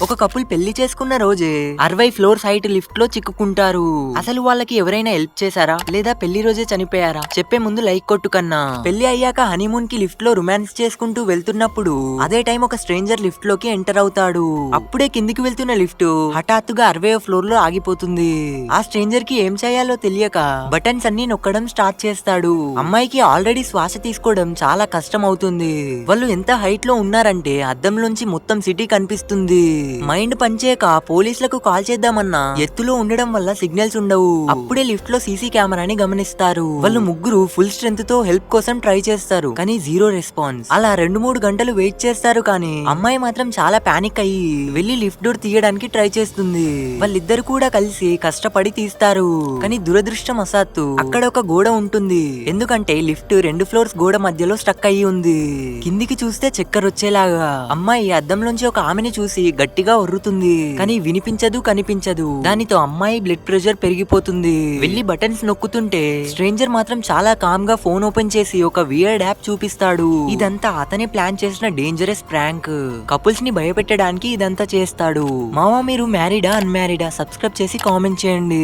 ఒక కపుల్ పెళ్లి చేసుకున్న రోజే 60 ఫ్లోర్స్ హైట్ లిఫ్ట్ లో చిక్కుకుంటారు. అసలు వాళ్ళకి ఎవరైనా హెల్ప్ చేశారా లేదా పెళ్లి రోజే చనిపోయారా? చెప్పే ముందు లైక్ కొట్టు కన్నా. పెళ్లి అయ్యాక హనీమూన్ కి లిఫ్ట్ లో రొమాన్స్ చేసుకుంటూ వెళ్తున్నప్పుడు అదే టైం ఒక స్ట్రేంజర్ లిఫ్ట్ లోకి ఎంటర్ అవుతాడు. అప్పుడే కిందికి వెళ్తున్న లిఫ్ట్ హఠాత్తుగా 60వ ఫ్లోర్ లో ఆగిపోతుంది. ఆ స్ట్రేంజర్ కి ఏం చేయాలో తెలియక బటన్స్ అన్ని నొక్కడం స్టార్ట్ చేస్తాడు. అమ్మాయికి ఆల్రెడీ శ్వాస తీసుకోవడం చాలా కష్టం అవుతుంది. వాళ్ళు ఎంత హైట్ లో ఉన్నారంటే అద్దంలోంచి మొత్తం సిటీ కనిపిస్తుంది. మైండ్ పనిచేయక పోలీసులకు కాల్ చేద్దామన్నా ఎత్తులో ఉండడం వల్ల సిగ్నల్స్ ఉండవు. అప్పుడే లిఫ్ట్ లో సీసీ కెమెరాని గమనిస్తారు. వాళ్ళు ముగ్గురు ఫుల్ స్ట్రెంత్ తో హెల్ప్ కోసం ట్రై చేస్తారు, కానీ జీరో రెస్పాన్స్. అలా 2-3 గంటలు వెయిట్ చేస్తారు, కానీ అమ్మాయి మాత్రం చాలా పానిక్ అయ్యి వెళ్లి లిఫ్ట్ డోర్ తీయడానికి ట్రై చేస్తుంది. వాళ్ళిద్దరు కూడా కలిసి కష్టపడి తీస్తారు, కానీ దురదృష్టవశాత్తు అక్కడ ఒక గోడ ఉంటుంది. ఎందుకంటే లిఫ్ట్ 2 ఫ్లోర్స్ గోడ మధ్యలో స్టక్ అయ్యి ఉంది. కిందికి చూస్తే చక్కర్ వచ్చేలాగా. అమ్మాయి అద్దంలోంచి ఒక ఆమెని చూసి గట్టిగా ఒర్రుతుంది, కానీ వినిపించదు, కనిపించదు. దానితో అమ్మాయి బ్లడ్ ప్రెషర్ పెరిగిపోతుంది. వెళ్లి బటన్స్ నొక్కుతుంటే స్ట్రేంజర్ మాత్రం చాలా కామ్ గా ఫోన్ ఓపెన్ చేసి ఒక వియర్డ్ యాప్ చూపిస్తాడు. ఇదంతా అతనే ప్లాన్ చేసిన డేంజరస్ ప్రాంక్. కపుల్స్ ని భయపెట్టడానికి ఇదంతా చేస్తాడు. మావా, మీరు మ్యారీడా అన్మ్యారీడా? సబ్స్క్రైబ్ చేసి కామెంట్ చేయండి.